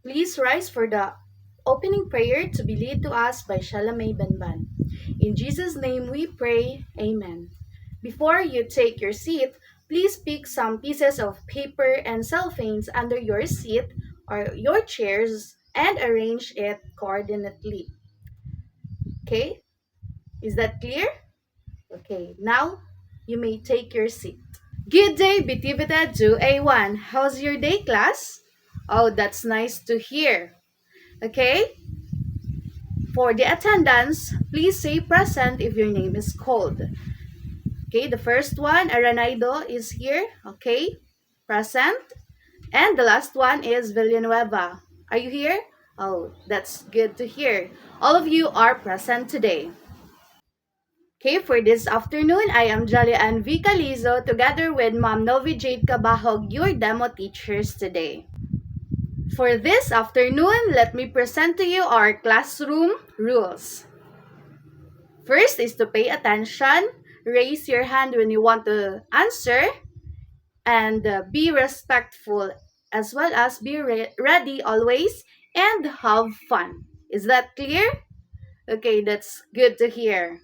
Please rise for the opening prayer to be led to us by Shalamay Banban. In Jesus' name we pray, Amen. Before you take your seat, please pick some pieces of paper and cellophanes under your seat or your chairs and arrange it coordinately. Okay? Is that clear? Okay, now you may take your seat. Good day, Bitivita 2A1. How's your day, class? Oh, that's nice to hear. Okay? For the attendance, please say present if your name is called. Okay, the first one, Aranaido, is here. Okay, present. And the last one is Villanueva. Are you here? Oh, that's good to hear. All of you are present today. Okay, for this afternoon, I am Jalian V. Calizo together with Ma'am Novi Jade Cabahog, your demo teachers today. For this afternoon, let me present to you our classroom rules. First is to pay attention, raise your hand when you want to answer, and be respectful, as well as be ready always and have fun. Is that clear? Okay, that's good to hear.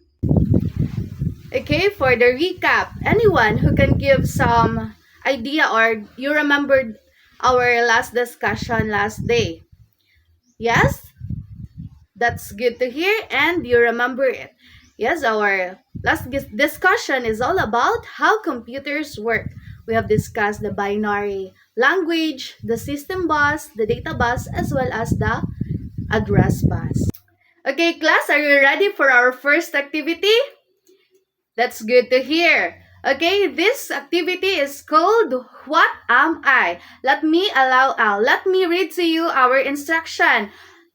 Okay, for the recap, anyone who can give some idea or you remembered our last discussion last day? Yes? That's good to hear and you remember it. Yes, our last discussion is all about how computers work. We have discussed the binary language, the system bus, the data bus, as well as the address bus. Okay, class, are you ready for our first activity? That's good to hear. Okay, this activity is called What Am I? Let me read to you our instruction.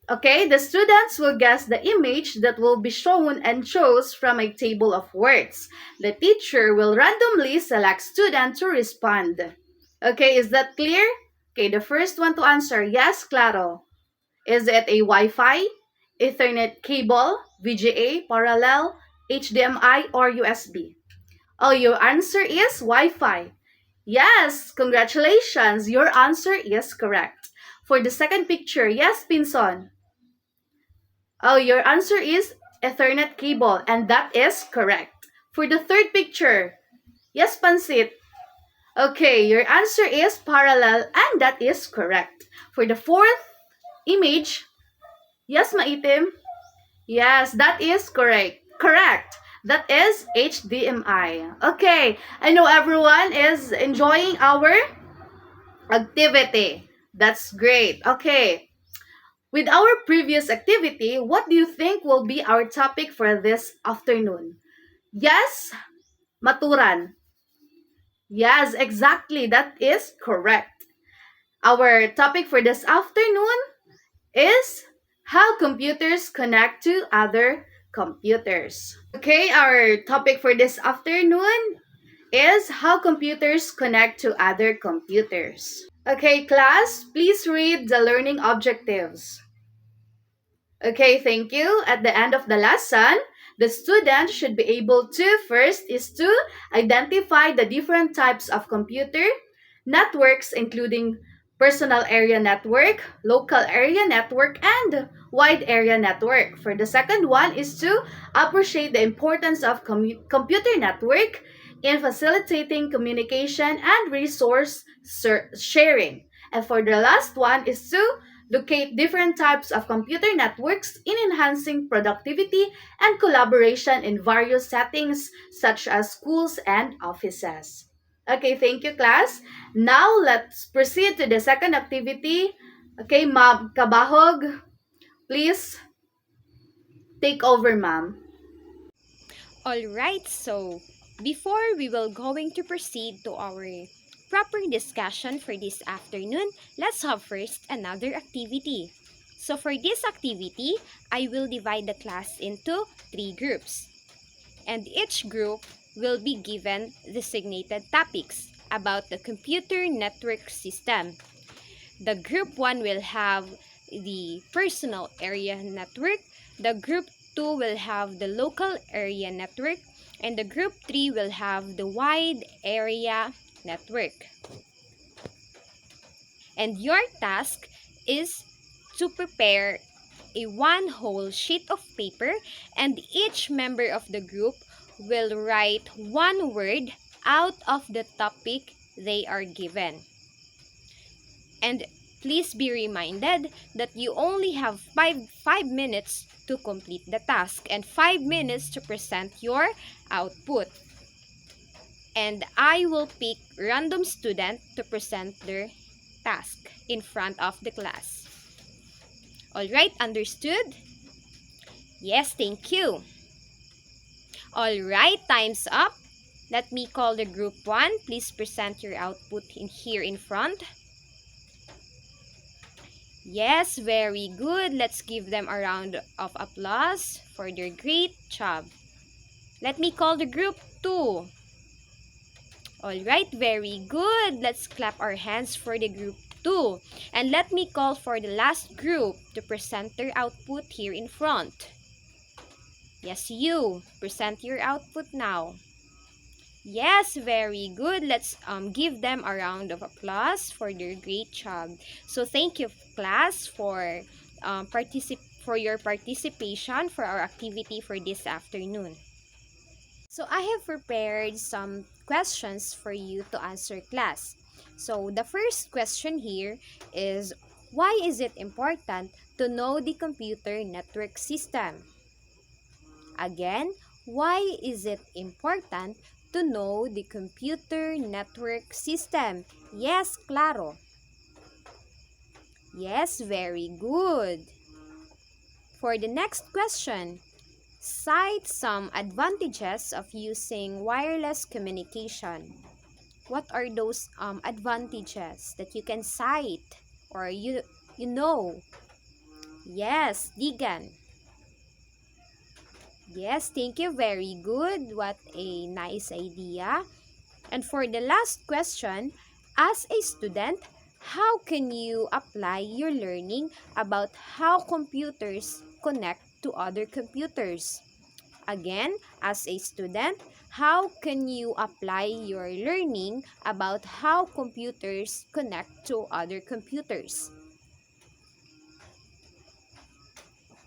Okay, the students will guess the image that will be shown and chose from a table of words. The teacher will randomly select student to respond. Okay, is that clear? Okay, the first one to answer, yes, claro. Is it a Wi-Fi, Ethernet cable, VGA, parallel, HDMI, or USB? Oh, your answer is Wi-Fi. Yes, congratulations. Your answer is correct. For the second picture, yes, Pinson. Oh, your answer is Ethernet cable, and that is correct. For the third picture, yes, Pansit. Okay, your answer is parallel, and that is correct. For the fourth image, yes, Maitim. Yes, that is correct. Correct. That is HDMI. Okay, I know everyone is enjoying our activity. That's great. Okay. With our previous activity, what do you think will be our topic for this afternoon? Yes, maturan. Yes, exactly. That is correct. Our topic for this afternoon is how computers connect to other computers. Okay, our topic for this afternoon is how computers connect to other computers. Okay, class, please read the learning objectives. Okay, thank you. At the end of the lesson, the student should be able to first is to identify the different types of computer networks, including personal area network, local area network, and wide area network. For the second one is to appreciate the importance of computer network in facilitating communication and resource sharing. And for the last one is to locate different types of computer networks in enhancing productivity and collaboration in various settings such as schools and offices. Okay, thank you, class. Now, let's proceed to the second activity. Okay, Ma'am Kabahog, please take over, ma'am. Alright, so before we will going to proceed to our proper discussion for this afternoon, let's have first another activity. So for this activity, I will divide the class into 3 groups. And each group will be given designated topics about the computer network system. The group 1 will have the personal area network, the group 2 will have the local area network, and the group 3 will have the wide area network. And your task is to prepare a one whole sheet of paper, and each member of the group will write one word out of the topic they are given. And please be reminded that you only have five minutes to complete the task and 5 minutes to present your output. And I will pick random student to present their task in front of the class. Alright, understood? Yes, thank you. Alright, time's up. Let me call the group 1. Please present your output here in front. Yes, very good. Let's give them a round of applause for their great job. Let me call the group 2. Alright, very good. Let's clap our hands for the group 2. And let me call for the last group to present their output here in front. Yes, you. Present your output now. Yes, very good. Let's give them a round of applause for their great job. So thank you, class, for your participation for our activity for this afternoon. So I have prepared some questions for you to answer, class. So the first question here is, why is it important to know the computer network system? Again, why is it important to know the computer network system? Yes, claro. Yes, very good. For the next question, cite some advantages of using wireless communication. What are those advantages that you can cite or you know? Yes, Digan. Yes, thank you. Very good. What a nice idea. And for the last question, as a student, how can you apply your learning about how computers connect to other computers? Again, as a student, how can you apply your learning about how computers connect to other computers?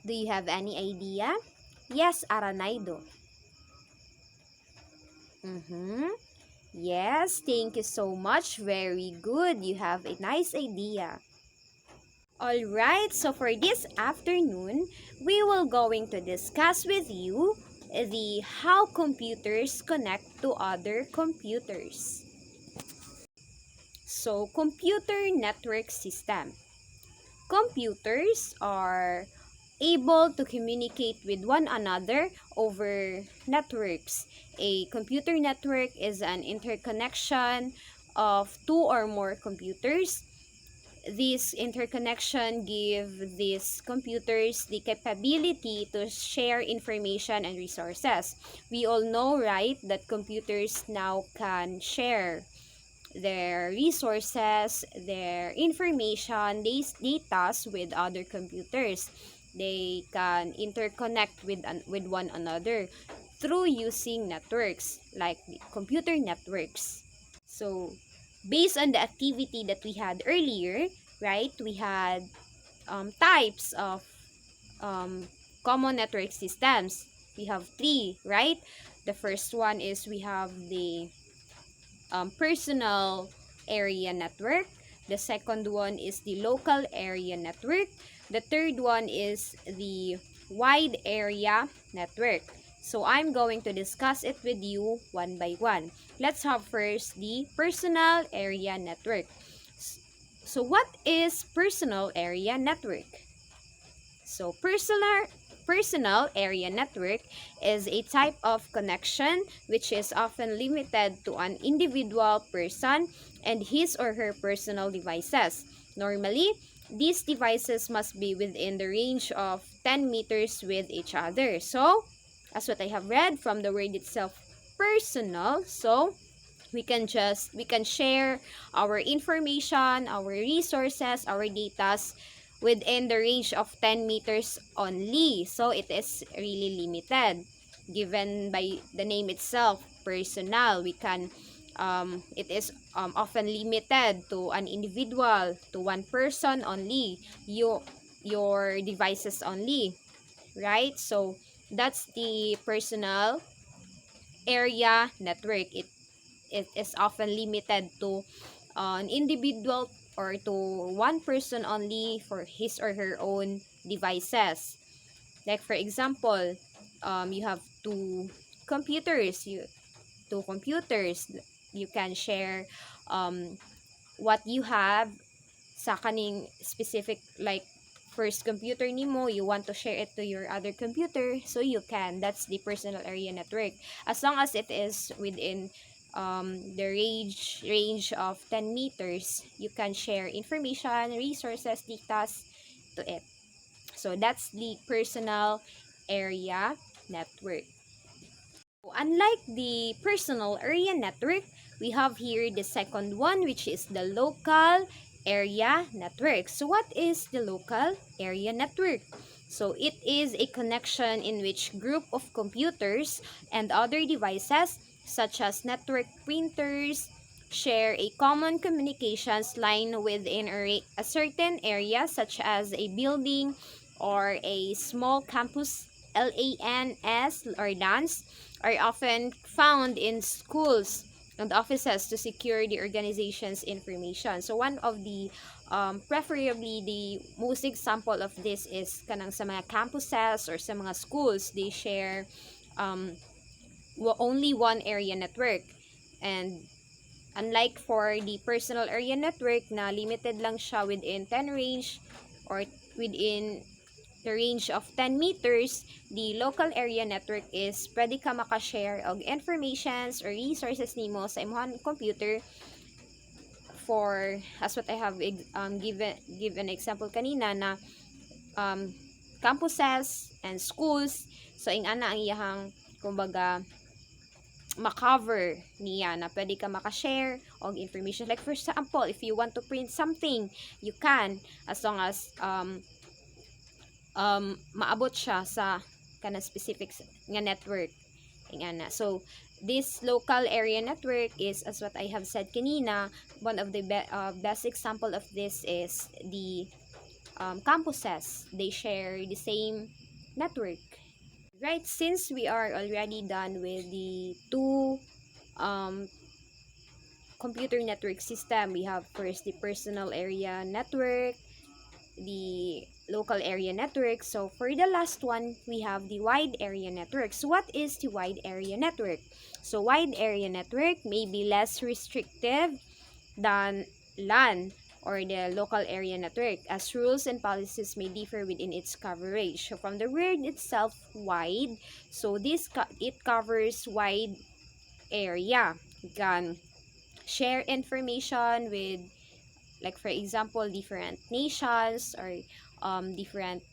Do you have any idea? Yes, Aranaido. Yes, thank you so much. Very good. You have a nice idea. Alright, so for this afternoon, we will going to discuss with you the how computers connect to other computers. So, computer network system. Computers are able to communicate with one another over networks. A computer network is an interconnection of two or more computers. This interconnection give these computers the capability to share information and resources. We all know, right, that computers now can share their resources, their information, these data with other computers. They can interconnect with one another through using networks like the computer networks. So, based on the activity that we had earlier, right, we had types of common network systems. We have three, right? The first one is we have the personal area network. The second one is the local area network. The third one is the wide area network. So I'm going to discuss it with you one by one. Let's have first the personal area network. So what is personal area network? So personal area network is a type of connection which is often limited to an individual person and his or her personal devices. Normally, these devices must be within the range of 10 meters with each other. So, as what I have read from the word itself, personal, so we can share our information, our resources, our datas within the range of 10 meters only. So it is really limited. Given by the name itself, personal, we can it is often limited to an individual, to one person only. your devices only, right? So that's the personal area network. It is often limited to an individual or to one person only for his or her own devices. Like for example, you have computers, two computers. You can share um, what you have sa kaning specific, like first computer nimo, you want to share it to your other computer, so you can. That's the personal area network. As long as it is within the range of 10 meters, you can share information, resources, data to it. So that's the personal area network. Unlike the personal area network, we have here the second one, which is the local area network. So what is the local area network? So it is a connection in which group of computers and other devices such as network printers share a common communications line within a certain area, such as a building or a small campus. LANs or LANs are often found in schools and offices to secure the organization's information. So one of the preferably the most example of this is kanang sa mga campuses or sa mga schools, they share um, only one area network. And unlike for the personal area network na limited lang siya within 10 range or within the range of 10 meters, the local area network is pwede ka makashare og informations or resources nimo sa imong computer for, as what I have given example kanina na um, campuses and schools. So ingana ang iyahang kumbaga makover niya na pwede ka makashare og information. Like for example, if you want to print something, you can, as long as maabot siya sa kana specific nga network ingana. So this local area network is, as what I have said kanina, one of the best example of this is the campuses. They share the same network. Right, since we are already done with the two um, computer network system, we have first the personal area network, the local area network. So for the last one, we have the wide area network. So what is the wide area network? So wide area network may be less restrictive than LAN or the local area network, as rules and policies may differ within its coverage. So from the word itself, wide, so it covers wide area. You can share information with, like for example, different nations or different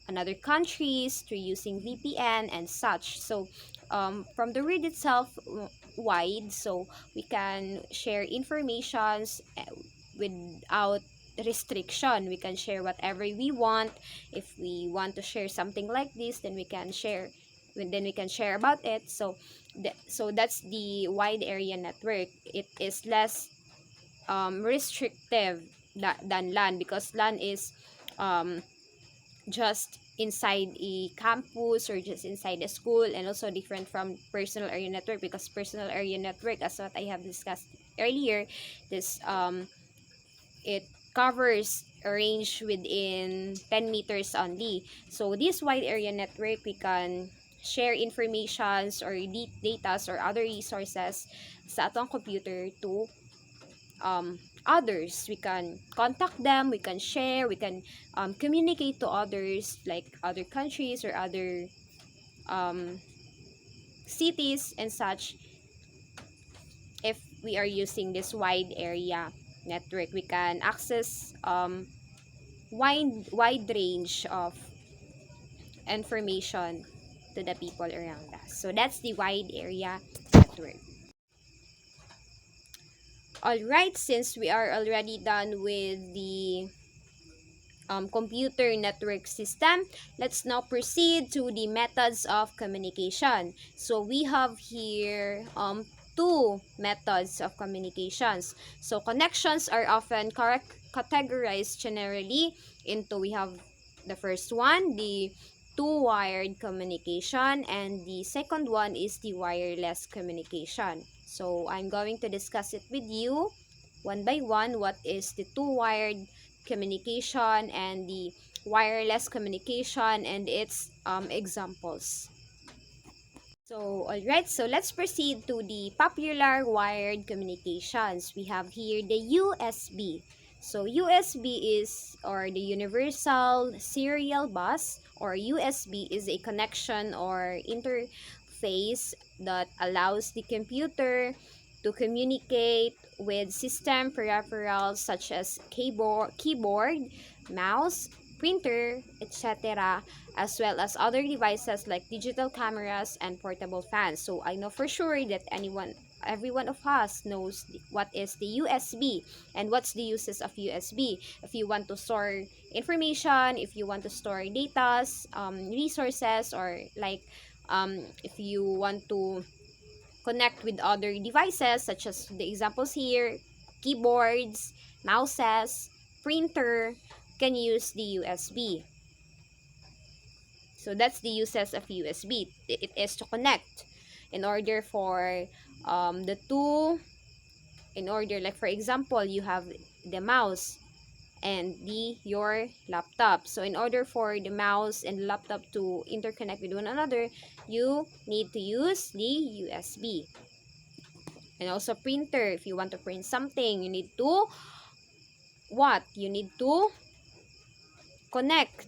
another countries through using VPN and such. So from the word itself, wide, so we can share informations without restriction. We can share whatever we want. If we want to share something like this, then we can share about it. So that's the wide area network. It is less restrictive than LAN, because LAN is just inside a campus or just inside a school, and also different from personal area network, because personal area network, as what I have discussed earlier, this it covers a range within 10 meters only. So this wide area network, we can share informations or datas or other resources sa atong computer to others. We can contact them, we can share, we can communicate to others, like other countries or other cities and such. If we are using this wide area network, we can access wide range of information to the people around us. So that's the wide area network. Alright, since we are already done with the computer network system, let's now proceed to the methods of communication. So we have here two methods of communications. So connections are often categorized generally into, we have the first one, the two-wired communication, and the second one is the wireless communication. So I'm going to discuss it with you one by one. What is the two-wired communication and the wireless communication and its examples. So, alright, so let's proceed to the popular wired communications. We have here the USB. So, USB is, or the Universal Serial Bus, or USB is a connection or interface that allows the computer to communicate with system peripherals such as keyboard, mouse, printer, etc., as well as other devices like digital cameras and portable fans. So I know for sure that every one of us knows what is the USB and what's the uses of USB. If you want to store information, if you want to store data, resources, or like if you want to connect with other devices such as the examples here, keyboards, mouses, printer, can use the USB. So that's the uses of USB. It is to connect in order for the two, in order, like for example, you have the mouse and your laptop. So in order for the mouse and laptop to interconnect with one another, you need to use the USB. And also printer, if you want to print something, you need to you need to connect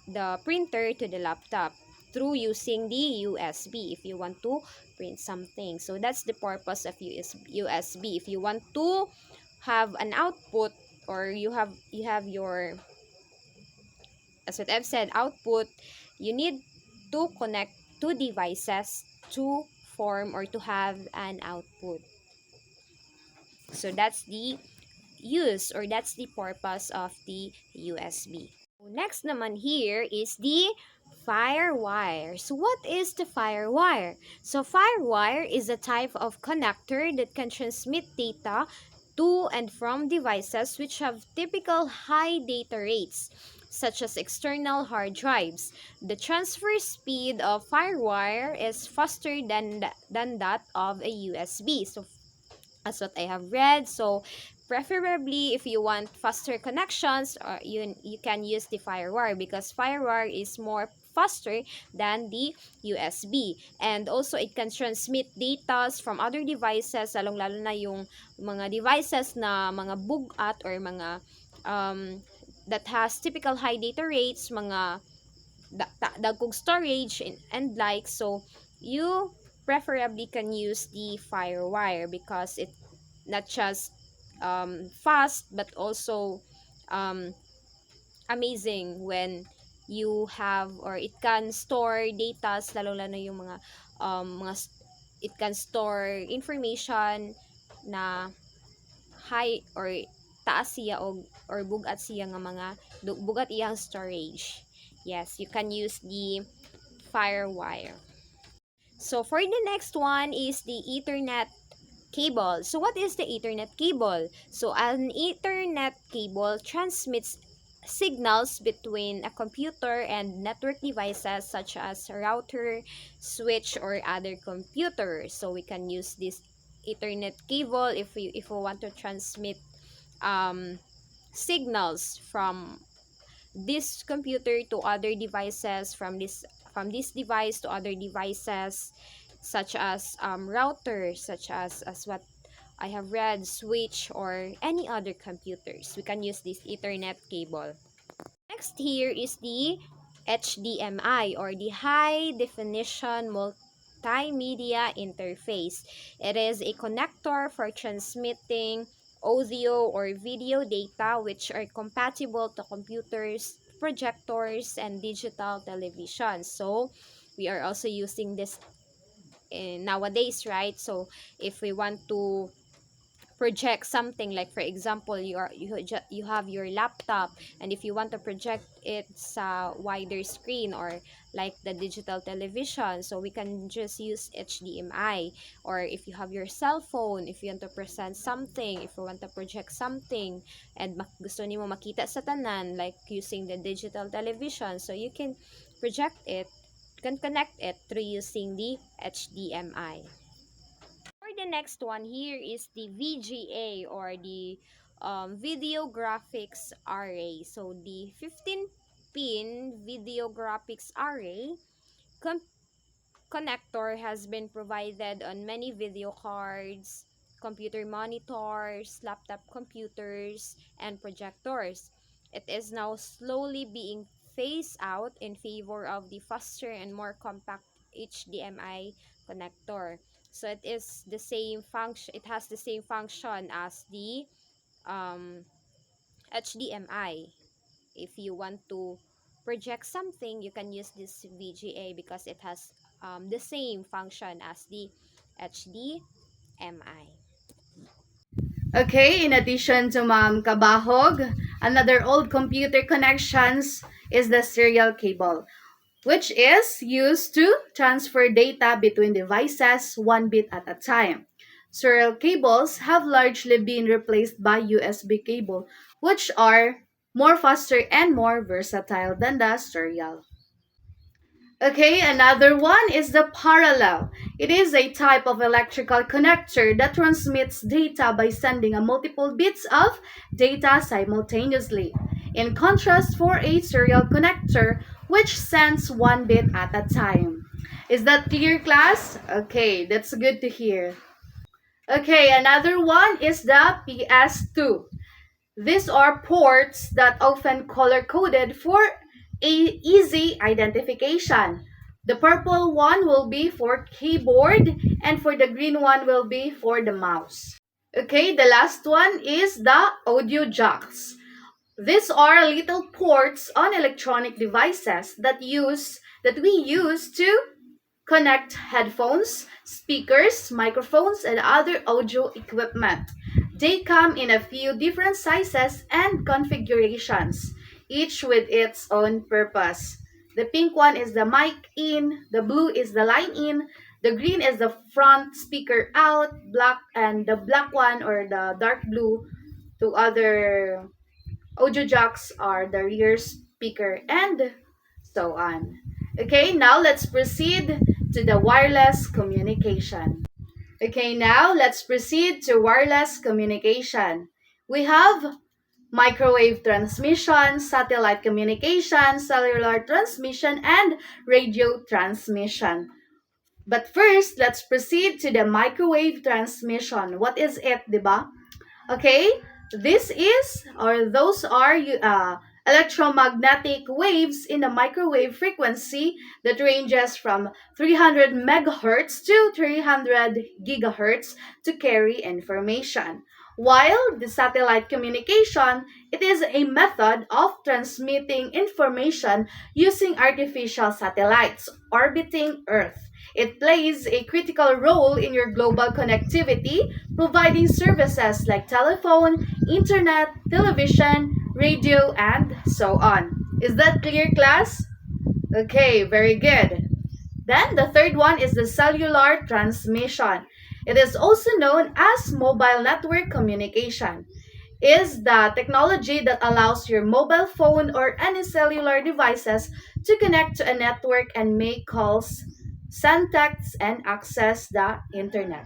the printer to the laptop through using the USB if you want to print something. So that's the purpose of USB. If you want to have an output, or you have your, as what I've said, output, you need to connect two devices to form or to have an output. So that's the use, or that's the purpose of the USB. Next naman here is the FireWire. So what is the FireWire? So FireWire is a type of connector that can transmit data to and from devices which have typical high data rates, such as external hard drives. The transfer speed of FireWire is faster than that of a USB. So as what I have read. So preferably if you want faster connections, you can use the FireWire, because FireWire is more faster than the USB. And also it can transmit data from other devices, lalong-lalo na yung mga devices na mga bugat or mga that has typical high data rates, mga dagkog storage and like. So you preferably can use the FireWire because it not just fast but also um, amazing when you have, or it can store data, lalo yung it can store information na high or taas siya or bugat siya nga mga bugat iyang storage. Yes, you can use the FireWire. So for the next one is the Ethernet cable. So what is the Ethernet cable? So an Ethernet cable transmits signals between a computer and network devices such as router, switch, or other computers. So we can use this Ethernet cable if we want to transmit signals from this computer to other devices, from this device to other devices, such as routers, such as what I have read, switch, or any other computers. We can use this Ethernet cable. Next here is the HDMI, or the High Definition Multimedia Interface. It is a connector for transmitting audio or video data which are compatible to computers, projectors, and digital television. So we are also using this nowadays, right? So if we want to project something, like for example you have your laptop, and if you want to project its wider screen, or like the digital television, so we can just use HDMI. Or if you have your cell phone, if you want to present something, if you want to project something, and gusto nimo makita sa tanan, like using the digital television, so you can project it, can connect it through using the HDMI. For the next one, here is the VGA, or the video graphics array. So the 15-pin video graphics array connector has been provided on many video cards, computer monitors, laptop computers, and projectors. It is now slowly being phased out in favor of the faster and more compact HDMI connector. So it is the same function, it has the same function as the um, HDMI. If you want to project something, you can use this VGA because it has the same function as the HDMI. Okay, in addition to Ma'am Kabahog, another old computer connections is the serial cable, which is used to transfer data between devices one bit at a time. Serial cables have largely been replaced by USB cable, which are more faster and more versatile than the serial. Okay, another one is the parallel. It is a type of electrical connector that transmits data by sending a multiple bits of data simultaneously. In contrast, for a serial connector, which sends one bit at a time. Is that clear, class? Okay, that's good to hear. Okay, another one is the PS2. These are ports that often color coded for a easy identification. The purple one will be for keyboard and for the green one will be for the mouse. Okay, the last one is the audio jacks. These are little ports on electronic devices that we use to connect headphones, speakers, microphones, and other audio equipment. They come in a few different sizes and configurations, each with its own purpose. The pink one is the mic in, the blue is the line in, the green is the front speaker out, black and the black one or the dark blue to other audio jacks are the rear speaker and so on. Okay, now let's proceed to the wireless communication. Okay, now let's proceed to wireless communication. We have microwave transmission, satellite communication, cellular transmission, and radio transmission. But first, let's proceed to the microwave transmission. What is it, diba? Okay, this is or those are electromagnetic waves in the microwave frequency that ranges from 300 megahertz to 300 gigahertz to carry information. While the satellite communication, it is a method of transmitting information using artificial satellites orbiting Earth. It plays a critical role in your global connectivity, providing services like telephone, internet, television, radio, and so on. Is that clear, class? Okay, very good. Then the third one is the cellular transmission. It is also known as mobile network communication. Is the technology that allows your mobile phone or any cellular devices to connect to a network and make calls, send texts, and access the internet.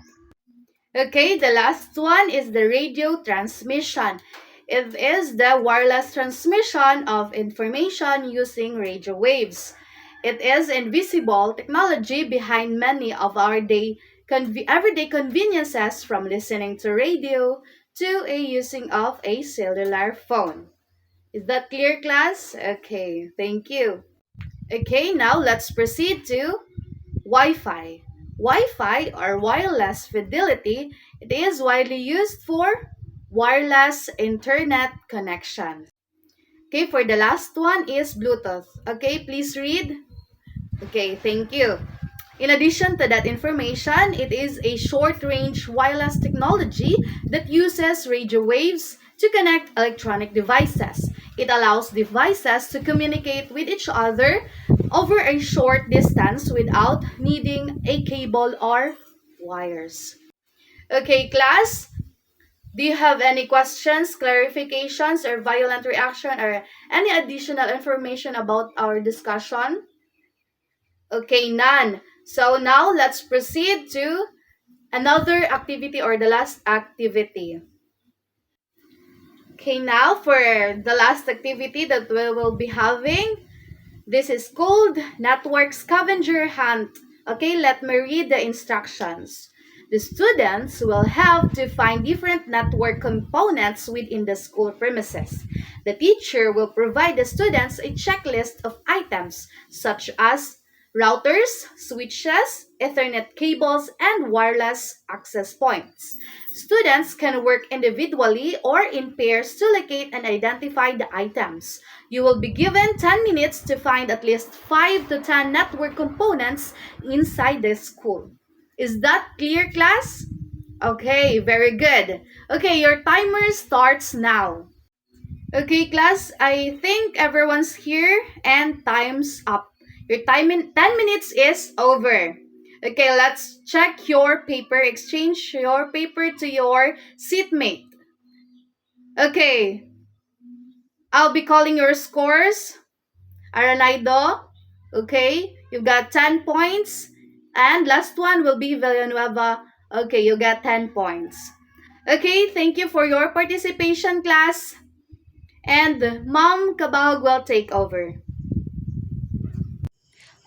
Okay, the last one is the radio transmission. It is the wireless transmission of information using radio waves. It is invisible technology behind many of our everyday conveniences, from listening to radio to a using of a cellular phone. Is that clear, class? Okay, thank you. Okay, now let's proceed to Wi-Fi. Wi-Fi or wireless fidelity, it is widely used for wireless internet connections. Okay, for the last one is Bluetooth. Okay, please read. Okay, thank you. In addition to that information, it is a short-range wireless technology that uses radio waves to connect electronic devices. It allows devices to communicate with each other over a short distance without needing a cable or wires. Okay, class, do you have any questions, clarifications, or violent reaction, or any additional information about our discussion? Okay, none. So now let's proceed to another activity or the last activity. Okay, now for the last activity that we will be having, this is called Network Scavenger Hunt. Okay, let me read the instructions. The students will have to find different network components within the school premises. The teacher will provide the students a checklist of items such as routers, switches, Ethernet cables, and wireless access points. Students can work individually or in pairs to locate and identify the items. You will be given 10 minutes to find at least 5 to 10 network components inside the school. Is that clear, class? Okay, very good. Okay, your timer starts now. Okay, class, I think everyone's here and time's up. Your time in 10 minutes is over. Okay, let's check your paper. Exchange your paper to your seatmate. Okay, I'll be calling your scores. Aranaido, okay, you got 10 points. And last one will be Villanueva. Okay, you got 10 points. Okay, thank you for your participation, class. And Mom Kabag will take over.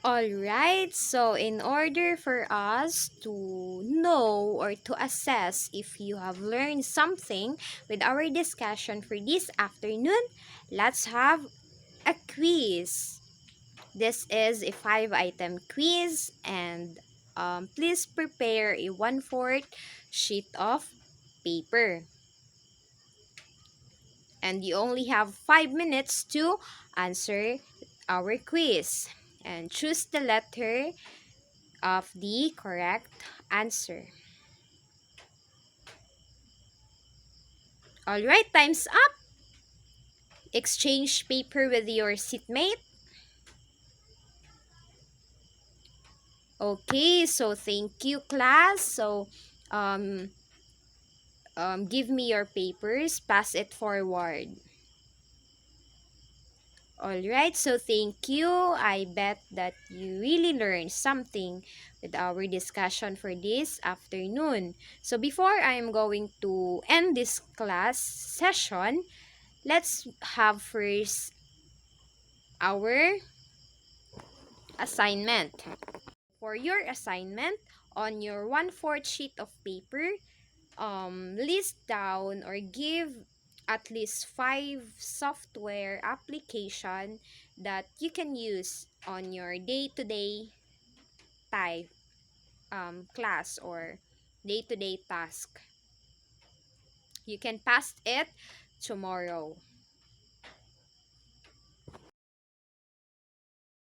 Alright, so in order for us to know or to assess if you have learned something with our discussion for this afternoon, let's have a quiz. This is a 5-item quiz, and please prepare a 1/4 sheet of paper. And you only have 5 minutes to answer our quiz. And choose the letter of the correct answer. Alright, time's up. Exchange paper with your seatmate. Okay, so thank you, class. So, um, give me your papers, pass it forward. Alright, so thank you. I bet that you really learned something with our discussion for this afternoon. So before I am going to end this class session, let's have first our assignment. For your assignment, on your 1/4 sheet of paper, list down or give at least 5 software application that you can use on your day-to-day type class or day-to-day task. You can pass it tomorrow.